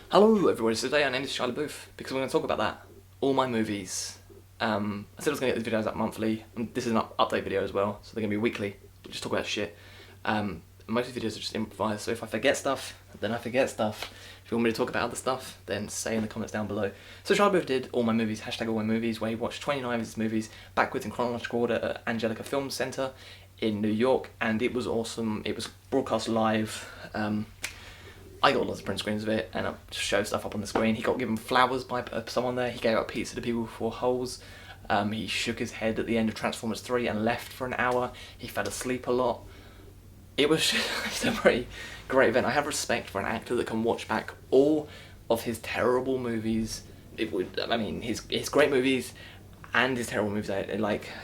Hello everybody, so today our name is Shia LaBeouf because we're going to talk about that. All my movies. I said I was going to get these videos out monthly, and this is an update video as well, so they're going to be weekly. We'll just talk about shit. Most of the videos are just improvised, so if I forget stuff, then I forget stuff. If you want me to talk about other stuff, then say in the comments down below. So Shia LaBeouf did All My Movies, hashtag All My Movies, where he watched 29 of his movies backwards in chronological order at Angelica Film Centre in New York, and it was awesome. It was broadcast live. I got lots of print screens of it, and I just showed stuff up on the screen. He got given flowers by someone there. He gave out pizza to people before holes. He shook his head at the end of Transformers 3 and left for an hour. He fell asleep a lot. It was just a very great event. I have respect for an actor that can watch back all of his terrible movies. His great movies and his terrible movies,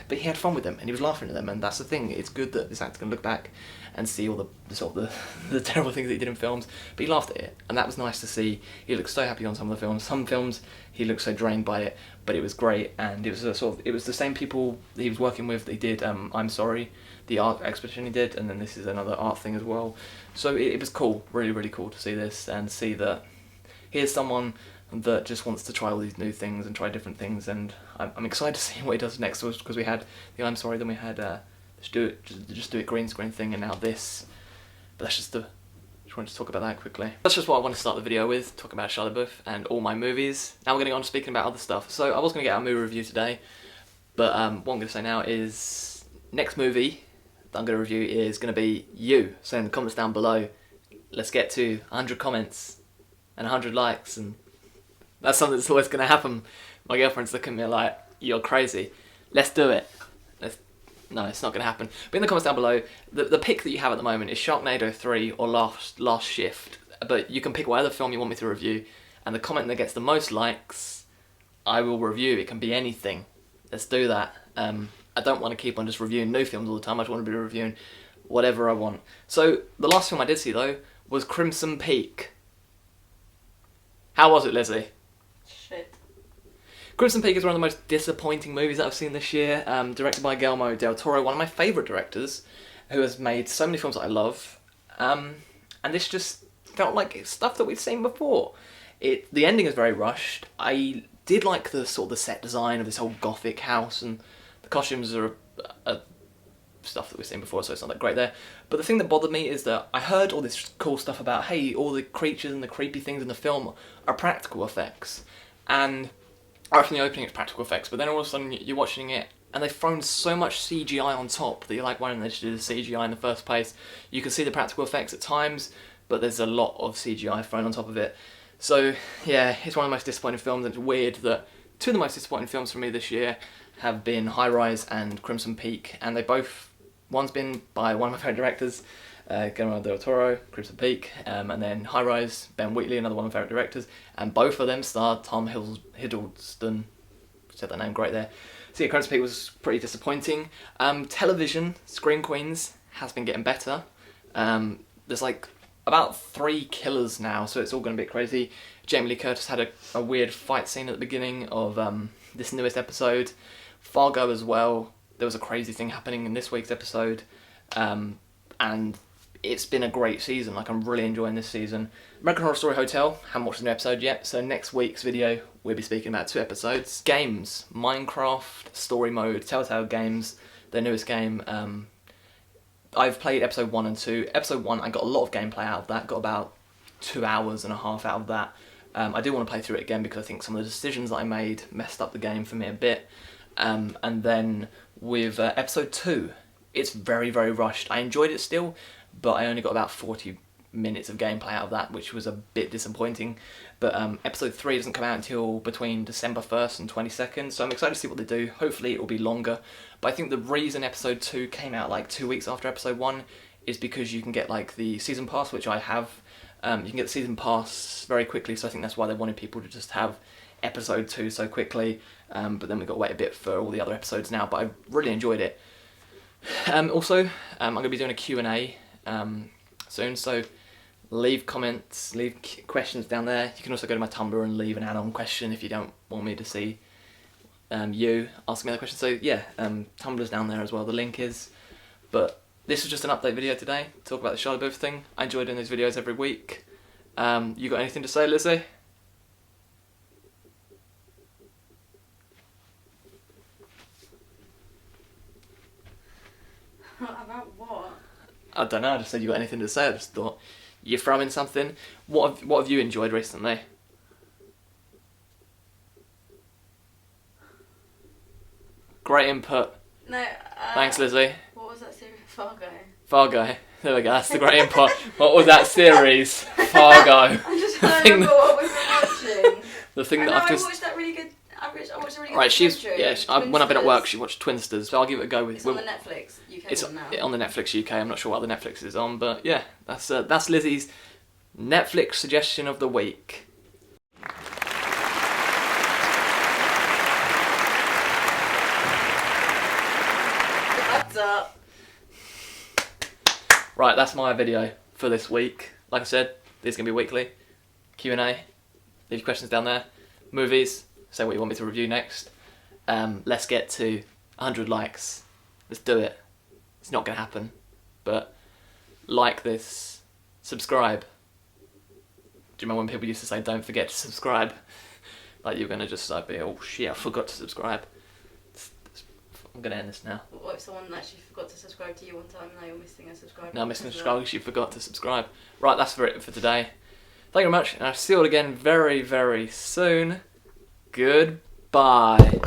but he had fun with them and he was laughing at them, and that's the thing. It's good that this actor can look back and see all the terrible things that he did in films, but he laughed at it, and that was nice to see. He looked so happy on some of the films. Some films he looked so drained by it, but it was great, and it was it was the same people that he was working with. They did I'm Sorry, the art exhibition he did, and then this is another art thing as well. So it was cool, really cool to see this and see that here's someone that just wants to try all these new things and try different things, and I'm excited to see what he does next, because we had the I'm Sorry, then we had just do it green screen thing, and now this. But that's just wanted to talk about that quickly. That's just what I want to start the video with, talking about Shia LaBeouf and All My Movies. Now we're going to go on to speaking about other stuff. So I was going to get our movie review today, but what I'm going to say now is next movie that I'm going to review is going to be You. So in the comments down below, let's get to 100 comments and 100 likes, and that's something that's always going to happen. My girlfriend's looking at me like, you're crazy. Let's do it. No, it's not going to happen. But in the comments down below, the pick that you have at the moment is Sharknado 3 or Last Shift. But you can pick whatever film you want me to review, and the comment that gets the most likes, I will review. It can be anything. Let's do that. I don't want to keep on just reviewing new films all the time. I just want to be reviewing whatever I want. So the last film I did see, though, was Crimson Peak. How was it, Lizzie? Shit. Crimson Peak is one of the most disappointing movies that I've seen this year, directed by Guillermo del Toro, one of my favourite directors, who has made so many films that I love, and this just felt like it's stuff that we've seen before. The ending is very rushed. I did like the set design of this whole gothic house, and the costumes are stuff that we've seen before, so it's not that great there. But the thing that bothered me is that I heard all this cool stuff about, hey, all the creatures and the creepy things in the film are practical effects, and right from the opening it's practical effects, but then all of a sudden you're watching it and they've thrown so much CGI on top that you're like, why didn't they just do the CGI in the first place? You can see the practical effects at times, but there's a lot of CGI thrown on top of it. So yeah, it's one of the most disappointing films, and it's weird that two of the most disappointing films for me this year have been High Rise and Crimson Peak, and one's been by one of my favourite directors, Guillermo del Toro, Crimson Peak, and then High Rise, Ben Wheatley, another one of my favourite directors, and both of them starred Tom Hiddleston. Said that name great there. So yeah, Crimson Peak was pretty disappointing. Television, Scream Queens, has been getting better. There's like about 3 killers now, so it's all going a bit crazy. Jamie Lee Curtis had a weird fight scene at the beginning of this newest episode. Fargo as well. There was a crazy thing happening in this week's episode. And it's been a great season. Like, I'm really enjoying this season. American Horror Story Hotel, haven't watched the new episode yet, so next week's video we'll be speaking about 2 episodes. Games, Minecraft, Story Mode, Telltale Games, their newest game. I've played episode 1 and 2. Episode 1, I got a lot of gameplay out of that, got about 2.5 hours out of that. I do want to play through it again because I think some of the decisions that I made messed up the game for me a bit. And then with episode 2, it's very rushed. I enjoyed it still, but I only got about 40 minutes of gameplay out of that, which was a bit disappointing. But episode 3 doesn't come out until between December 1st and 22nd, so I'm excited to see what they do. Hopefully it will be longer. But I think the reason episode 2 came out like 2 weeks after episode 1 is because you can get like the season pass, which I have. You can get the season pass very quickly, so I think that's why they wanted people to just have episode 2 so quickly. But then we've got to wait a bit for all the other episodes now, but I really enjoyed it. Also, I'm going to be doing a Q&A soon, so leave comments, leave questions down there. You can also go to my Tumblr and leave an add-on question if you don't want me to see you asking me that question. So yeah, Tumblr's down there as well, the link is. But this was just an update video today, talk about the Shia LaBeouf thing. I enjoy doing these videos every week. You got anything to say, Lizzie? About what? I don't know, I just said you got anything to say. I just thought you throw in something. What have you enjoyed recently? Great input. No. Thanks, Lizzie. What was that series? Fargo. Fargo. There we go. That's the great input. What was that series? Fargo. I just can't remember what we've been watching. The thing that I I've just. watched that really good. I watched a really good. Right, documentary, when I've been at work, Twinsters. she watched Twinsters, so I'll give it a go with. It's on the Netflix UK It's one now. on the Netflix UK. I'm not sure what other Netflix is on, but yeah, that's Lizzie's Netflix suggestion of the week. What's up? Right, that's my video for this week. Like I said, these are gonna be weekly. Q&A. Leave your questions down there. Movies. Say what you want me to review next. Let's get to 100 likes. Let's do it. It's not gonna happen, but like this, subscribe. Do you remember when people used to say, "Don't forget to subscribe"? Like you're gonna just like be, "Oh shit, I forgot to subscribe." I'm gonna end this now. What if someone actually forgot to subscribe to you one time and now you're missing a subscriber? Now I'm missing a subscribe because you forgot to subscribe. Right, that's for it for today. Thank you very much, and I'll see you all again very, very soon. Goodbye.